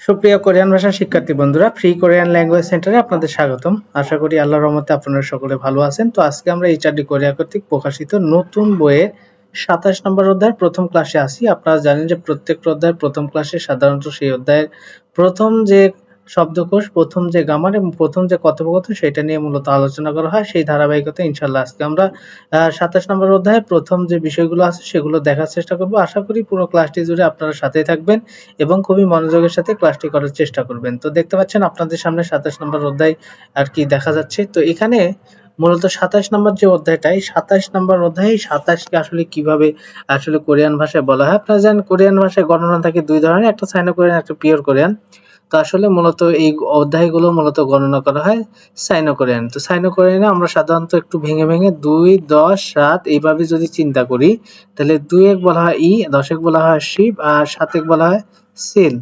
সুপ্রিয় কোরিয়ান ভাষার শিক্ষার্থী বন্ধুরা, ফ্রি কোরিয়ান ল্যাঙ্গুয়েজ সেন্টারে আপনাদের স্বাগতম। আশা করি আল্লাহর রহমতে আপনারা সকলে ভালো আছেন। তো আজকে আমরা এইচআরডি কোরিয়া কর্তৃক প্রকাশিত নতুন বইয়ের 27 নম্বর অধ্যায়ের প্রথম ক্লাসে আছি। আপনারা জানেন যে প্রত্যেকটা অধ্যায়ের প্রথম ক্লাসে সাধারণত সেই অধ্যায়ের প্রথম যে শব্দকোষ, প্রথম যে গ্রামার এবং প্রথম যে কথোপকথন সেটা নিয়ে মূলত আলোচনা করা হয়। সেই ধারাবাহিকতায় ইনশাআল্লাহ আজকে আমরা 27 নম্বর অধ্যায়ের প্রথম যে বিষয়গুলো আছে সেগুলো দেখার চেষ্টা করব। আশা করি পুরো ক্লাসটি জুড়ে আপনারা সাথেই থাকবেন এবং খুবই মনোযোগের সাথে ক্লাসটি করার চেষ্টা করবেন। তো দেখতে পাচ্ছেন আপনাদের সামনে 27 নম্বর অধ্যায় আর কি দেখা যাচ্ছে। তো এখানে মূলত 27 নম্বর যে অধ্যায়টা, এই 27 নম্বর অধ্যায়ে 27 কে আসলে কিভাবে আসলে কোরিয়ান ভাষায় বলা হয়। আপনারা জানেন কোরিয়ান ভাষায় গণনা থাকে দুই ধরনের, একটা সাইনো কোরিয়ান, একটা পিওর কোরিয়ান। তো আসলে মূলত এই অধ্যায়গুলো মূলত গণনা করা হয় সাইনো কোরিয়ান। তো সাইনো কোরিয়ানে আমরা সাধারণত একটু ভেঙে ভেঙে 2, 10, 7 এইভাবে যদি চিন্তা করি, তাহলে 2 এক বলা হয় ই, 10 এক বলা হয় শিব, আর 7 এক বলা হয় সিল।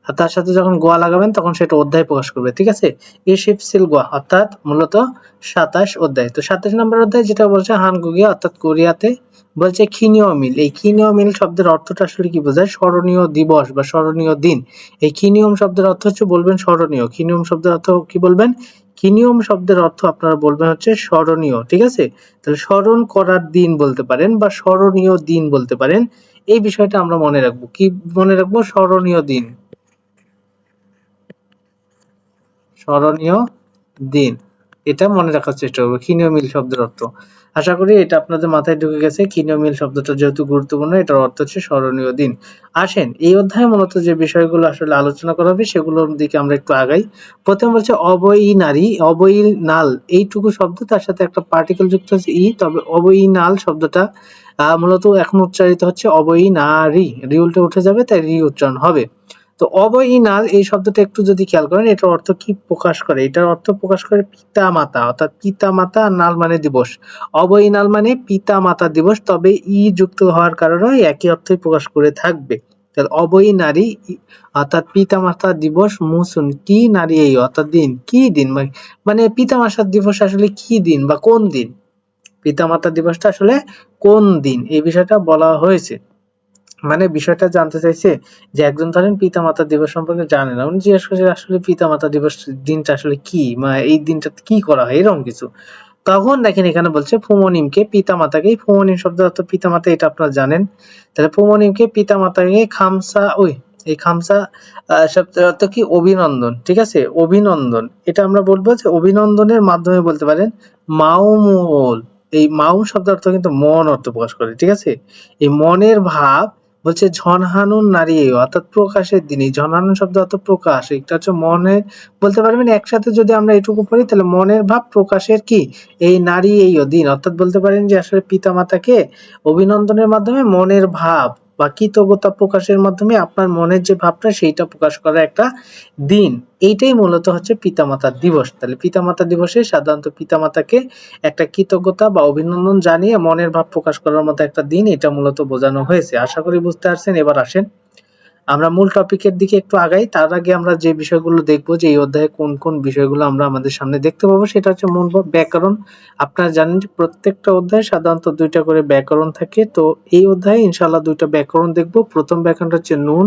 আর তার সাথে যখন গোয়া লাগাবেন তখন সেটা অধ্যায় প্রকাশ করবে, ঠিক আছে। ই শিব সিল গোয়া অর্থাৎ মূলত 27 অধ্যায়। তো 27 নম্বর অধ্যায় যেটা বলছে হানগুগিয়া অর্থাৎ কোরিয়াতে বলছে খিনীয় মিল। এই খিনীয় মিল শব্দের অর্থটা আসলে কি বোঝায়? স্মরণীয় দিবস বা স্মরণীয় দিন। এই খিনিয়ম শব্দের অর্থ হচ্ছে বলবেন স্মরণীয়। খিনিয়ম শব্দের অর্থ কি বলবেন? খিনিয়ম শব্দের অর্থ আপনারা বলবেন হচ্ছে স্মরণীয়, ঠিক আছে। তাহলে স্মরণ করার দিন বলতে পারেন বা স্মরণীয় দিন বলতে পারেন। এই বিষয়টা আমরা মনে রাখবো। কি মনে রাখবো? স্মরণীয় দিন, স্মরণীয় দিন। এটা মনে রাখার চেষ্টা করবো। ক্ষীণীয় মিল শব্দের অর্থ। আশা করি এটা আপনাদের মাথায় ঢুকে গেছে। ক্ষীণীয় মিল শব্দটা যেহেতু গুরুত্বপূর্ণ, এটার অর্থ হচ্ছে স্মরণীয় দিন। আসেন এই অধ্যায়ে মূলত যে বিষয়গুলো আসলে আলোচনা করা হবে সেগুলোর দিকে আমরা একটু আগাই। প্রথম বলছে অবয়ী নারী, অবয়ী নাল এইটুকু শব্দ, তার সাথে একটা পার্টিকেল যুক্ত হচ্ছে ই, তবে অবয়ী নাল শব্দটা মূলত এখন উচ্চারিত হচ্ছে অবয়ী নারী। রি উল্টে উঠে যাবে, তাই রি উচ্চারণ হবে। তো অবয়িনাল এই শব্দটা একটু যদি খেয়াল করেন, এটার অর্থ কি প্রকাশ করে? এটার অর্থ প্রকাশ করে পিতা মাতা, অর্থাৎ পিতা মাতা, আর নাল মানে দিবস। অবয়িনাল মানে পিতা মাতা দিবস, তবে ই যুক্ত হওয়ার কারণে একই অর্থই প্রকাশ করে থাকবে। তাহলে অবয়ী নারী অর্থাৎ পিতা মাতা দিবস মুসুন কি নারী এই অর্থাৎ দিন, কি দিন মানে পিতা মাতার দিবস আসলে কি দিন বা কোন দিন, পিতা মাতা দিবসটা আসলে কোন দিন, এই বিষয়টা বলা হয়েছে। মানে বিষয়টা জানতে চাইছে যে একজন ধরেন পিতামাতা দিবস সম্পর্কে জানে না, উনি জিজ্ঞেস করছে আসলে পিতামাতা দিবস দিনটা আসলে কি, মানে এই দিনটাতে কি করা হয় এরকম কিছু। তখন দেখেন এখানে বলছে ফুমোনিমকে, পিতামাতাকে, ফুমোনিম শব্দের অর্থ পিতামাতা, এটা আপনারা জানেন। তাহলে ফুমোনিমকে পিতামাতাকে খামসা, ওই এই খামসা শব্দের অর্থ কি? অভিনন্দন, ঠিক আছে, অভিনন্দন। এটা আমরা বলবো যে অভিনন্দনের মাধ্যমে বলতে পারেন মাউমুল। এই মাউ শব্দের অর্থ কিন্তু মন অর্থ প্রকাশ করে, ঠিক আছে। এই মনের ভাব বলছে ঝনহানুন নারী, অর্থাৎ প্রকাশের দিন। এই ঝনহানুন শব্দ অর্থ প্রকাশ, এটা হচ্ছে মনের, বলতে পারবেন একসাথে যদি আমরা এটুকু পড়ি তাহলে মনের ভাব প্রকাশের কি এই নারী এই দিন, অর্থাৎ বলতে পারেন যে আসলে পিতা মাতাকে অভিনন্দনের মাধ্যমে মনের ভাব বা কৃতজ্ঞতা প্রকাশের মাধ্যমে আপনার মনের যে ভাবটা সেইটা প্রকাশ করার একটা দিন। এইটাই মূলত হচ্ছে পিতামাতার দিবস। তাহলে পিতামাতা দিবসে সাধারণত পিতামাতাকে একটা কৃতজ্ঞতা বা অভিনন্দন জানিয়ে মনের ভাব প্রকাশ করার মতো একটা দিন, এটা মূলত বোঝানো হয়েছে। আশা করি বুঝতে পারছেন। এবার আসেন আমরা মূল টপিকের দিকে একটু আগাই। তার আগে আমরা যে বিষয়গুলো দেখবো যে এই অধ্যায়ে কোন কোন বিষয়গুলো আমরা আমাদের সামনে দেখতে পাবো, সেটা হচ্ছে মূল ব্যাকরণ। আপনারা জানেন যে প্রত্যেকটা অধ্যায়ে সাধারণত 2টা করে ব্যাকরণ থাকে। তো এই অধ্যায়ে ইনশাআল্লাহ 2টা ব্যাকরণ দেখবো। প্রথম ব্যাকরণটা হচ্ছে নুন,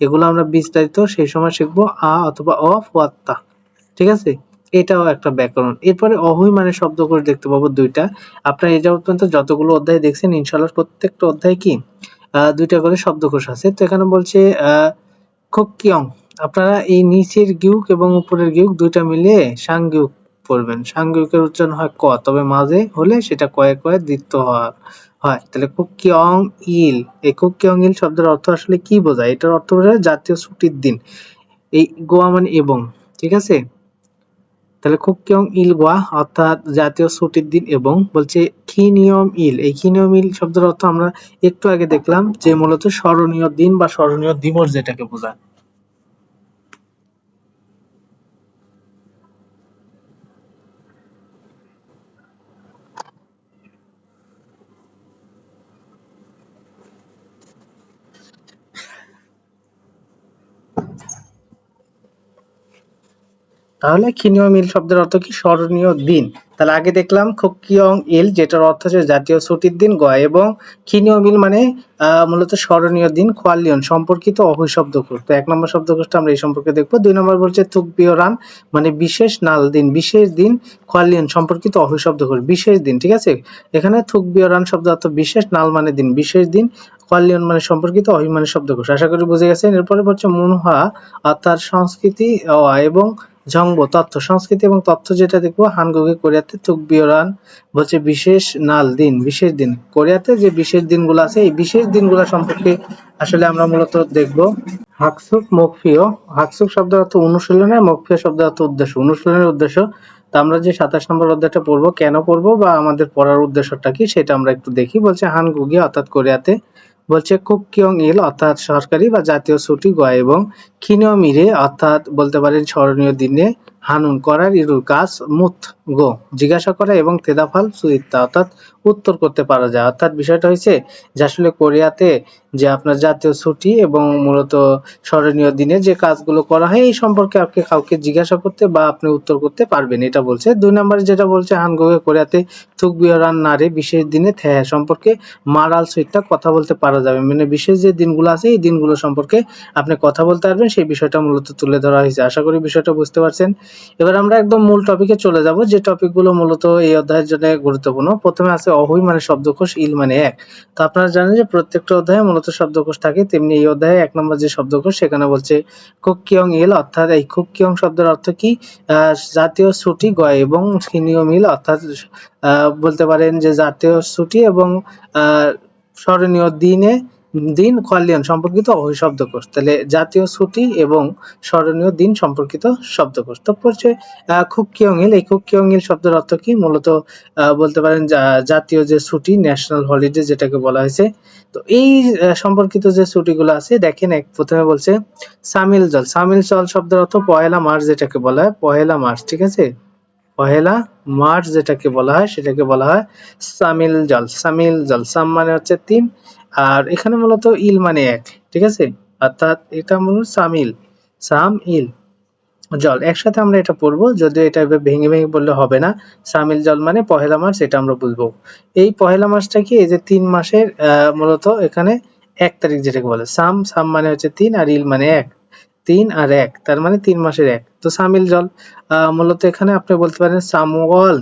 এগুলো আমরা বিস্তারিত সেই সময় শিখবো। আ অথবা অ, ফুয়াত্তা, ঠিক আছে, এটাও একটা ব্যাকরণ। এরপরে অহই মানে শব্দকোষ দেখতে পাবো 2টা। আপনারা এই যাবত পর্যন্ত যতগুলো অধ্যায় দেখছেন ইনশাআল্লাহ প্রত্যেকটা অধ্যায়ে কি 2টা করে শব্দকোষ আছে। তো এখানে বলছে খুকিয়ং, আপনারা এই নিচের গিউক এবং উপরের গিউক 2টা মিলিয়ে সাংগিউক পড়বেন। সাংগিউকের উচ্চারণ হয় ক, তবে মাঝে হলে সেটা কয়ে কয়ে দ্বিত্ব হয়। তাহলে খুকিয়ং ইল, এই খুকিয়ং ইল শব্দের অর্থ আসলে কি বোঝায়? এটার অর্থ বোঝায় জাতীয় ছুটির দিন। এই গোয়া মানে এবং, ঠিক আছে। তাহলে খুকিয়ং ইল গোয়া অর্থাৎ জাতীয় ছুটির দিন। এবং বলছে খিনিয়ম ইল, এই খিনিয়ম ইল শব্দের অর্থ আমরা একটু আগে দেখলাম যে মূলত স্মরণীয় দিন বা স্মরণীয় দিবস যেটাকে বোঝায়। তাহলে খিনীয় মিল শব্দের অর্থ কি? স্মরণীয় দিন। তাহলে আগে দেখলাম খুকিয়ং ইল, যেটার অর্থ হচ্ছে জাতীয় ছুটির দিন গ, এবং খিনীয় মিল মানে মূলত স্মরণীয় দিন, খোয়ালিয়ন সম্পর্কিত অভিশব্দকোষ। তো ১ নম্বর শব্দকোষটা আমরা এই সম্পর্কে দেখবো। ২ নম্বর বলছে থুকবিওরান মানে বিশেষ নাল দিন, বিশেষ দিন, খোয়ালিয়ন সম্পর্কিত অভিশব্দকোষ, বিশেষ দিন, ঠিক আছে? এখানে থুকবিওরান শব্দ অর্থ বিশেষ, নাল মানে দিন, বিশেষ দিন, খোয়ালিয়ন মানে সম্পর্কিত, অহি মানে শব্দকোষ। আশা করি বুঝে গেছেন। এরপরে হচ্ছে মুনহা অর্থাৎ সংস্কৃতি এবং জংব তথ্য, সংস্কৃতি এবং তথ্য যেটা দেখবো হানগুগে কোরিয়াতে থুকবিওরান বলছে বিশেষ নাল দিন, বিশেষ দিন। কোরিয়াতে যে বিশেষ দিনগুলো আছে এই বিশেষ দিনগুলো সম্পর্কে আসলে আমরা মূলত দেখবো। হাকসুক মকফিও, হাকসুক শব্দের অর্থ অনুশীলনের, মকফিও শব্দের অর্থ উদ্দেশ্য, অনুশীলনের উদ্দেশ্য। তো আমরা যে ২৭ নম্বর অধ্যায়টা পড়বো, কেন পড়বো বা আমাদের পড়ার উদ্দেশ্যটা কি সেটা আমরা একটু দেখি। বলছে হানগুগে অর্থাৎ কোরিয়াতে, বলছে কুকিয়ং ইল অর্থাৎ সরকারি বা জাতীয় ছুটি গ, এবং খিনিয়মিরে অর্থাৎ বলতে পারেন স্মরণীয় দিনে, হানুন করার ইরুর কাজ, মুত গো জিজ্ঞাসা করা, এবং তেদাফাল সুইত্তা অর্থাৎ উত্তর করতে পারা যায়। অর্থাৎ বিষয়টা হয়েছে যে আসলে কোরিয়াতে যে আপনার জাতীয় ছুটি এবং মূলত স্মরণীয় দিনে যে কাজগুলো করা হয় এই সম্পর্কে আপনি কাউকে জিজ্ঞাসা করতে বা আপনি উত্তর করতে পারবেন, এটা বলছে। ২ নম্বরে যেটা বলছে হানগুগে কোরিয়াতে থুকবিওরান নারে বিশেষ দিনে থ্যা সম্পর্কে মারাল সুইটটা কথা বলতে পারা যাবে, মানে বিশেষ যে দিনগুলো আছে এই দিনগুলো সম্পর্কে আপনি কথা বলতে পারবেন, সেই বিষয়টা মূলত তুলে ধরা হয়েছে। আশা করি বিষয়টা বুঝতে পারছেন। এবার আমরা একদম মূল টপিকে চলে যাব, যে টপিকগুলো মূলত এই অধ্যায়ের জন্য গুরুত্বপূর্ণ। প্রথমে আছে অহুই মানে শব্দকোষ, ইল মানে এক। তো আপনারা জানেন যে প্রত্যেকটা অধ্যায়ে মূলত শব্দকোষ থাকে, তেমনি এই অধ্যায়ে ১ নম্বর যে শব্দকোষ সেখানে বলছে কুকিয়ং ইল অর্থাৎ এই কুকিয়ং শব্দের অর্থ কি? জাতীয় ছুটি গ, এবং খিনীয় মিল অর্থাৎ বলতে পারেন যে জাতীয় ছুটি এবং স্মরণীয় দিন খোয়ালিয়ন সম্পর্কিত অভিশব্দকোষ। তাহলে জাতীয় ছুটি এবং স্মরণীয় দিন সম্পর্কিত শব্দকোষ। তো পড়ছে খুকিয়ং ইল, এই খুকিয়ং ইল শব্দের অর্থ কি? মূলত বলতে পারেন জাতীয় যে ছুটি, ন্যাশনাল হলিডে যেটাকে বলা হয়েছে। তো এই সম্পর্কিত যে ছুটিগুলো আছে দেখেন, প্রথমে বলছে সামিল জল, সামিল জল শব্দের অর্থ পহেলা মার্চ যেটাকে বলা হয়, পহেলা মার্চ, ঠিক আছে? পহেলা মার্চ যেটাকে বলা হয় সেটাকে বলা হয় সামিল জল, সামিল জল। সাম মানে হচ্ছে ৩ আর এখানে মূলত ইল মানে ১, ঠিক আছে? অর্থাৎ এটা মূলত সামিল, সাম ইল জল একসাথে আমরা এটা পড়বো, যদিও এটা ভেঙে ভেঙে বললে হবে না। সামিল জল মানে পহেলা মাস, এটা আমরা বুঝবো। এই পহেলা মাসটা কি? এই যে ৩ মাসের মূলত এখানে ১ তারিখ যেটাকে বলে। সাম মানে হচ্ছে ৩ আর ইল মানে ১, ৩ আর ১ তার মানে ৩ মাসের ১। তো সামিল জল মূলত এখানে আপনি বলতে পারেন সামুয়াল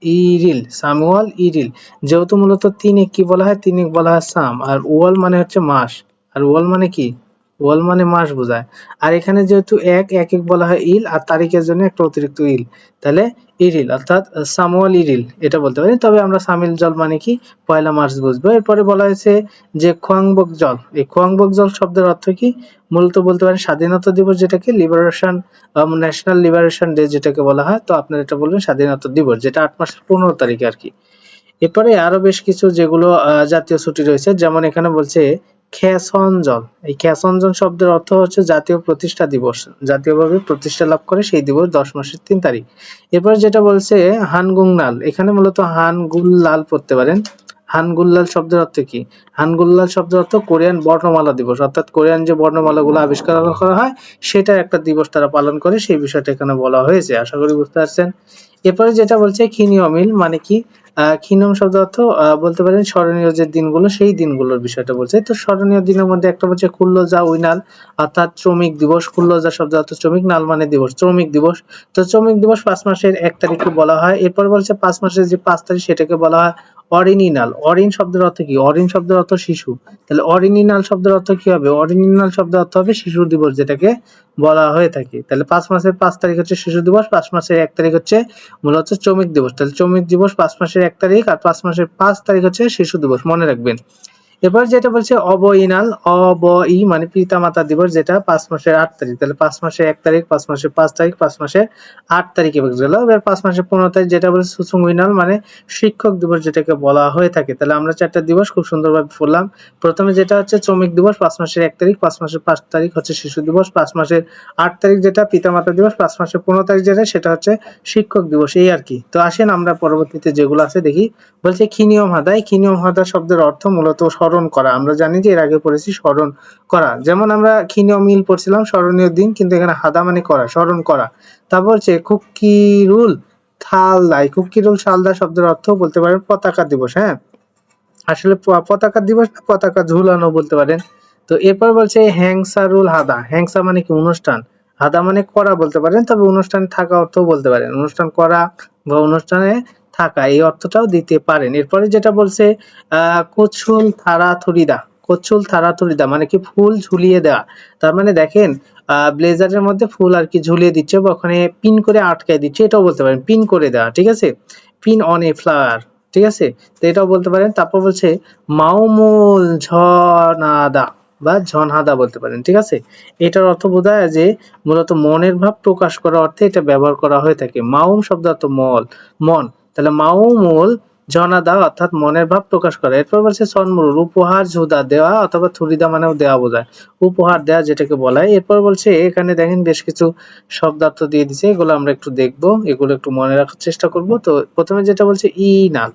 ইরিল, সামুয়াল ইরিল। যেহেতু মূলত ৩ কি বলা হয়? ৩ বলা হয় সাম, আর ওয়াল মানে হচ্ছে মাস, আর ওয়াল মানে কি? ওয়াল মানে মাস বোঝায়। আর এখানে যেহেতু এক বলা হয় ইল, আর তারিখের জন্য একটা অতিরিক্ত ইল, তাহলে ইরিল অর্থাৎ সামুয়াল ইরিল এটা বলতে পারি। তবে আমরা সামিল জল মানে কি পয়লা মার্চ বুঝবো। এরপরে বলা হয়েছে যে খোয়াংবক জল, এই খোয়াংবক জল শব্দের অর্থ কি? মূলত বলতে পারেন স্বাধীনতা দিবস, যেটাকে লিবারেশন, ন্যাশনাল লিবারেশন ডে যেটাকে বলা হয়। তো আপনারা এটা বলবেন স্বাধীনতা দিবস, যেটা ৮ মাসের ১৫ তারিখে আর কি। এরপরে আরো বেশ কিছু যেগুলো জাতীয় ছুটি রয়েছে, যেমন এখানে বলছে খেসনজন, এই খেসনজন শব্দের অর্থ হচ্ছে জাতীয় প্রতিষ্ঠা দিবস, জাতীয়ভাবে প্রতিষ্ঠা লাভ করে সেই দিবস ১০ মাসের ৩ তারিখ। এরপর যেটা বলছে হানগুংনাল, এখানে মূলত হানগুল্লাল পড়তে পারেন। হানগুল্লাল শব্দের অর্থ কি? হানগুল্লাল শব্দের অর্থ কোরিয়ান বর্ণমালা দিবস, অর্থাৎ কোরিয়ান যে বর্ণমালাগুলো আবিষ্কার করা হয় সেটার একটা দিবস তারা পালন করে, সেই বিষয়টা এখানে বলা হয়েছে। আশা করি বুঝতে পারছেন। এরপরে যেটা বলছে খিনীয় মিল মানে কি? খিনম শব্দ অর্থ বলতে পারেন স্মরণীয় যে দিনগুলো সেই দিনগুলোর বিষয়টা বলছে। তো স্মরণীয় দিনের মধ্যে একটা বলছে কুল্লোজা উইনাল অর্থাৎ শ্রমিক দিবস, কুল্লোজা শব্দ অর্থ শ্রমিক, নাল মানে দিবস, শ্রমিক দিবস। তো শ্রমিক দিবস ৫ মাসের ১ তারিখকে বলা হয়। এরপর বলছে ৫ মাসের যে ৫ তারিখ সেটাকে বলা হয় অরিনিনাল। অরিন শব্দের অর্থ কি? অরিন শব্দের অর্থ শিশু। তাহলে অরিনিনাল শব্দের অর্থ কি হবে? অরিনিনাল শব্দের অর্থ হবে শিশু দিবস যেটাকে বলা হয়ে থাকে। তাহলে ৫ মাসের ৫ তারিখ হচ্ছে শিশু দিবস, ৫ মাসের ১ তারিখ হচ্ছে মূলত শ্রমিক দিবস। তাহলে শ্রমিক দিবস ৫ মাসের ১ তারিখ আর ৫ মাসের ৫ তারিখ হচ্ছে শিশু দিবস, মনে রাখবেন। এবার যেটা বলছে অবইনাল, অবই মানে পিতামাতা দিবস, যেটা ৫ মাসের ৮ তারিখ। তাহলে ৫ মাসের ১ তারিখ, ৫ মাসের 5 তারিখ, ৫ মাসের ৮ তারিখে গেল। এবার ৫ মাসের ১৫ তারিখ যেটা বলছে সুসুংউইনাল মানে শিক্ষক দিবস যেটাকে বলা হয়ে থাকে। তাহলে আমরা ৪টা দিবস খুব সুন্দরভাবে পড়লাম। প্রথমে যেটা হচ্ছে শ্রমিক দিবস ৫ মাসের ১ তারিখ, ৫ মাসের ৫ তারিখ হচ্ছে শিশু দিবস, ৫ মাসের ৮ তারিখ যেটা পিতামাতা দিবস, ৫ মাসের ১৫ তারিখ যেটা সেটা হচ্ছে শিক্ষক দিবস, এই আর কি। তো আসেন আমরা পরবর্তীতে যেগুলো আছে দেখি। বলছে খিনিয়ম হাদা, এই খিনিয়ম হাদা শব্দের অর্থ মূলত স্মরণ করা। আমরা জানি যে এর আগে পড়েছি স্মরণ করা। যেমন আমরা ক্ষীণীয় মিল পড়ছিলাম স্মরণীয় দিন, কিন্তু এখানে হাদা মানে করা, স্মরণ করা। তারপর হচ্ছে খুক্কিরুল থালদাই, খুক্কিরুল সালদা শব্দের অর্থ বলতে পারেন পতাকা দিবস। হ্যাঁ, আসলে পতাকা দিবস না পতাকা ঝুলানো বলতে পারেন। তো এরপর বলছে হ্যাংসারুল হাদা, হ্যাংসা মানে কি অনুষ্ঠান, হাদা মানে করা বলতে পারেন, তবে অনুষ্ঠানে থাকা অর্থও বলতে পারেন, অনুষ্ঠান করা বা অনুষ্ঠানে থাকা এই অর্থটাও দিতে পারেন। এরপরে যেটা বলছে কোচুল থারা থুরিদা, কোচুল থারা থুরিদা মানে কি ফুল ঝুলিয়ে দেওয়া। তার মানে দেখেন ব্লেজারের মধ্যে ফুল আর কি ঝুলিয়ে দিচ্ছে বা ওখানে পিন করে আটকায় দিচ্ছে, এটাও বলতে পারেন পিন করে দেওয়া, ঠিক আছে, পিন অন এ ফ্লাওয়ার, ঠিক আছে, তো এটাও বলতে পারেন। তারপর বলছে মাউমুল ঝনাদা বা ঝনহাদা বলতে পারেন, ঠিক আছে, এটার অর্থ বোঝায় যে মূলত মনের ভাব প্রকাশ করার অর্থে এটা ব্যবহার করা হয়ে থাকে। মাউম শব্দ অর্থ মন, তাহলে মাউমুল জনাদা অর্থাৎ মনের ভাব প্রকাশ করা। এরপর বলছে সন্মুরুল উপহার ঝুদা দেওয়া অথবা থুরিদা মানেও দেওয়া বোঝায়, উপহার দেওয়া যেটাকে বলা হয়। এরপর বলছে এখানে দেখেন বেশ কিছু শব্দার্থ দিয়ে দিছে, এগুলো আমরা একটু দেখবো, এগুলো একটু মনে রাখার চেষ্টা করব। তো প্রথমে যেটা বলছে ইনাল,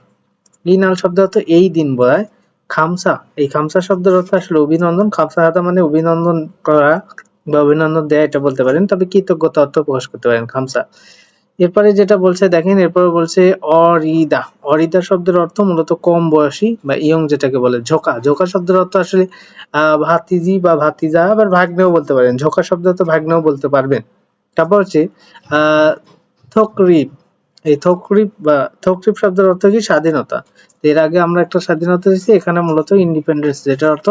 ইনাল শব্দ অর্থ এই দিন বোঝায়। খামসা, এই খামসা শব্দের অর্থ আসলে অভিনন্দন, খামসা হাদা মানে অভিনন্দন করা বা অভিনন্দন দেয়া এটা বলতে পারেন, তবে কৃতজ্ঞতা অর্থ প্রকাশ করতে পারেন খামসা। এরপরে যেটা বলছে দেখেন, এরপরে বলছে অরিদা, অরিদা শব্দের অর্থ মূলত কম বয়সী বা ইয়ং যেটাকে বলে। ঝোকা, ঝোকা শব্দের অর্থ আসলে ভাতিজি বা ভাতিজা, আবার ভাগ্নেও বলতে পারেন, ঝোকা শব্দ তো ভাগ্নেও বলতে পারবেন। তারপর হচ্ছে আহ থকরিব, এই থকরিব বা থকরিব শব্দের অর্থ কি স্বাধীনতা। এর আগে আমরা একটা স্বাধীনতা দিয়েছি, এখানে মূলত ইন্ডিপেন্ডেন্স যেটার অর্থ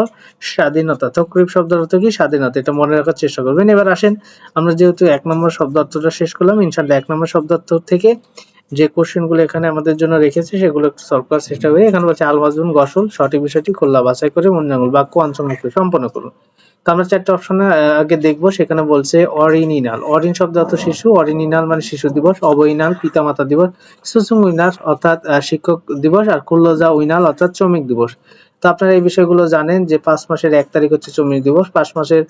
স্বাধীনতা। থকরিব শব্দের অর্থ কি স্বাধীনতা, এটা মনে রাখার চেষ্টা করবেন। এবার আসেন আমরা যেহেতু ১ নম্বর শব্দার্থটা শেষ করলাম, ইনশাআল্লাহ ১ নম্বর শব্দার্থ থেকে যে কোশ্চেন গুলো এখানে আমাদের জন্য রেখেছে সেগুলো একটু সলভ করার চেষ্টা করি। এখানে বলছে আল মাজমুন গসল, সঠিক বিষয়টি খুল্লা বাছাই করে মূল্যাঙ্কন বাক্য অঞ্চলমুক্ত সম্পন্ন করুন। তো আমরা ৪ টা অপশনে আগে দেখব। সেখানে বলছে অরিনিনাল, অরিন শব্দ অর্থ শিশু, অরিনিনাল মানে শিশু দিবস, অবইনাল পিতামাতা দিবস, সুসুমুইনাল অর্থাৎ শিক্ষক দিবস, আর কুল্লজা উইনাল অর্থাৎ শ্রমিক দিবস। তো আপনারা এই বিষয়গুলো জানেন যে ৫ মাসের ১ তারিখ হচ্ছে শ্রমিক দিবস, ৫ মাসের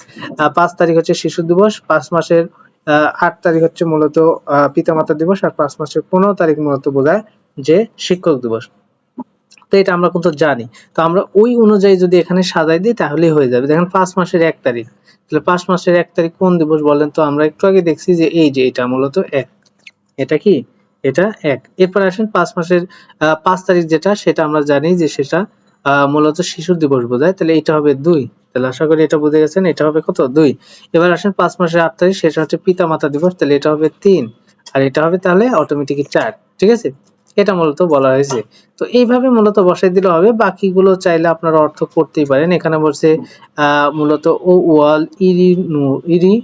৫ তারিখ হচ্ছে শিশু দিবস, ৫ মাসের ৮ তারিখ হচ্ছে মূলত পিতামাতা দিবস, আর ৫ মাসের ১৫ তারিখ মূলত বোঝায় যে শিক্ষক দিবস। তো এটা আমরা কিন্তু জানি। তো আমরা ওই অনুযায়ী যদি এখানে সাজাই দিই তাহলেই হয়ে যাবে। দেখেন ৫ মাসের ১ তারিখ, তাহলে ৫ মাসের ১ তারিখ কোন দিবস বলেন তো? আমরা একটু আগে দেখছি যে এই যে এটা মূলত ১, এটা কি? এটা ১। এরপর আসেন ৫ মাসের ৫ তারিখ যেটা, সেটা আমরা জানি যে সেটা মূলত শিশু দিবস বোঝায়, তাহলে এটা হবে ২। তাহলে আশা করি এটা বুঝে গেছেন, এটা হবে কত? ২। এবার আসেন ৫ মাসের ৮ তারিখ, সেটা হচ্ছে পিতামাতা দিবস, তাহলে এটা হবে ৩, আর এটা হবে তাহলে অটোমেটিকই ৪, ঠিক আছে? এটা মূলত বলা হয়েছে। তো এইভাবে মূলত বসাই দিলে হবে, বাকিগুলো চাইলে আপনারা অর্থ করতেই পারেন। এখানে বলছে মূলত ও ওয়াল ইরি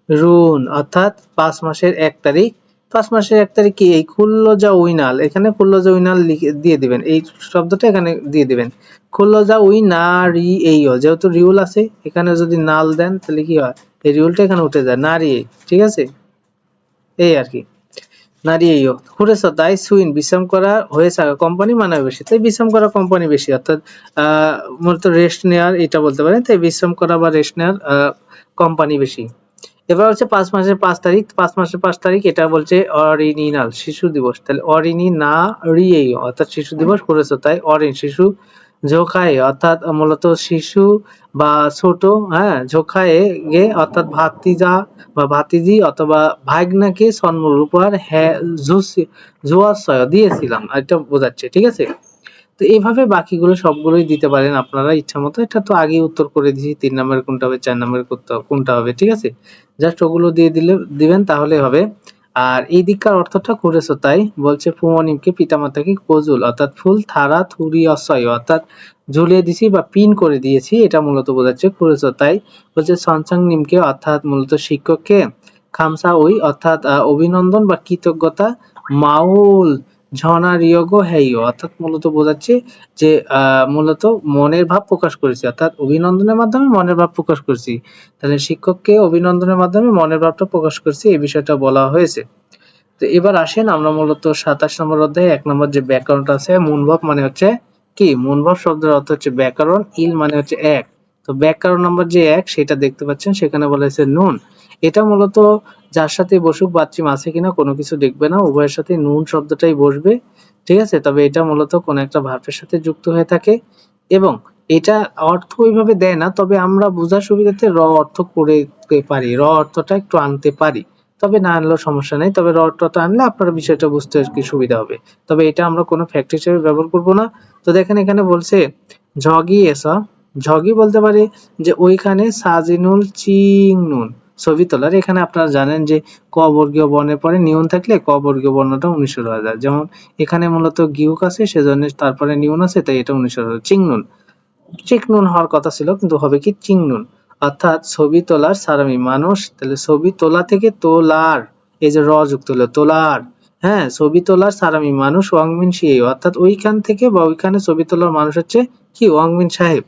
রুন অর্থাৎ ৫ মাসের ১ তারিখ, ৫ মাসের ১ তারিখ কি? এই খুল্লজা উইনাল, এখানে খুল্লজা উইনাল লিখে দিয়ে দিবেন, এই শব্দটা এখানে দিয়ে দিবেন। খুল্লজা উইনারি এইও, যেহেতু রিউল আছে এখানে যদি নাল দেন তাহলে কি হয়? এই রিউলটা এখানে উঠে যায়, নারী, ঠিক আছে? এই আর কি। নারীও হুরেছ তাই সুইন বিশ্রাম করা হয়ে থাকা কোম্পানি মানাবে বেশি, তাই বিশ্রাম করা কোম্পানি বেশি, অর্থাৎ মূলত রেস্ট নেওয়ার এটা বলতে পারেন, তাই বিশ্রাম করা বা রেস্ট নেওয়ার কোম্পানি বেশি। এবার হচ্ছে ৫ মাসের ৫ তারিখ, ৫ মাসের ৫ তারিখ এটা বলছে অরিনিনাল শিশু দিবস, তাহলে অরিনি না রিয়েই অর্থাৎ শিশু দিবস করেছে, তাই অরিন শিশু, ঝোখায় অর্থাৎ মূলত শিশু বা ছোট, হ্যাঁ, ঝোখায়ে গে অর্থাৎ ভাতিজা বা ভাতিজি অথবা ভাগ্নাকে সন্মুল উপহার হ্যাঁ জুয়াশয় দিয়েছিলাম, এটা বোঝাচ্ছে, ঠিক আছে? তো এইভাবে বাকিগুলো সবগুলোই দিতে পারেন আপনারা ইচ্ছা মতো। এটা তো আগেই উত্তর করে দিয়েছি ৩ নম্বরে কোনটা হবে, ৪ নম্বরে কোনটা হবে, ঠিক আছে? জাস্ট ওগুলো দিয়ে দিবেন তাহলে হবে। আর এই দিককার অর্থটা করেছো তাই বলছে ফুমনিমকে পিতামাতাকে কজুল অর্থাৎ ফুল থারা থুরি অসয় অর্থাৎ ঝুলিয়ে দিছি বা পিন করে দিয়েছি, এটা মূলত বোঝাচ্ছে করেছো তাই। বলছে সনসাং নিমকে অর্থাৎ মূলত শিক্ষককে, খামসা ওই অর্থাৎ অভিনন্দন বা কৃতজ্ঞতা, মাউল ঝনারিয়গো হেইয়ো অর্থাৎ মূলত বোঝাচ্ছে যে মূলত মনের ভাব প্রকাশ করেছি, অর্থাৎ অভিনন্দনের মাধ্যমে মনের ভাব প্রকাশ করছি। তাহলে শিক্ষককে অভিনন্দনের মাধ্যমে মনের ভাবটা প্রকাশ করছি, এই বিষয়টা বলা হয়েছে। তো এবার আসেন আমরা মূলত ২৭ নম্বর অধ্যায়ে ১ নম্বর যে ব্যাকরণটা আছে, মুনভাব মানে হচ্ছে কি? মুনভাব শব্দের অর্থ হচ্ছে ব্যাকরণ, ইল মানে হচ্ছে ১। তো ব্যাকরণ নম্বর যে ১ সেটা দেখতে পাচ্ছেন, সেখানে বলা হয়েছে নুন। এটা মূলত যার সাথে বসুক বাচ্চিম আছে কিনা কোনো কিছু দেখবে না, উভয়ের সাথে নুন শব্দটাই বসবে, ঠিক আছে? তবে এটা মূলত কোন একটা ভার্বের সাথে যুক্ত হয়ে থাকে এবং এটা অর্থ ওইভাবে দেয় না, তবে আমরা বোঝার সুবিধার্থে অর্থ করতে পারি, অর্থটা একটু আনতে পারি। তবে না আনলেও সমস্যা নেই, তবে অর্থটা আনলে আপনারা বিষয়টা বুঝতে আরকি সুবিধা হবে। তবে এটা আমরা কোনো ফ্যাক্ট হিসেবে ব্যবহার করব না। তো দেখেন এখানে বলছে ঝগি এসা, ঝগি বলতে পারি যে ওইখানে সাজিনুল চিংনুন, ছবি তোলার। এখানে আপনারা জানেন যে ক বর্গীয় বর্ণের পরে নিউন থাকলে ক বর্গীয় বর্ণটা অনুস্বার হয়ে যায়। যেমন এখানে মূলত গিউক আছে, সেজন্য তারপরে নিউন আছে, তাই এটা অনুস্বার হলো চিংনুন। চিকনুন হওয়ার কথা ছিল, কিন্তু হবে কি চিংনুন। অর্থাৎ ছবি তোলার সারামি মানুষ, তাহলে ছবি তোলা থেকে তোলার, এই যে র যুক্ত হলো তোলার, হ্যাঁ, ছবি তোলার সারামি মানুষ ওয়াংমিন সিয়ে, অর্থাৎ ওইখান থেকে বা ওইখানে ছবি তোলার মানুষ হচ্ছে কি ওয়াংমিন সাহেব।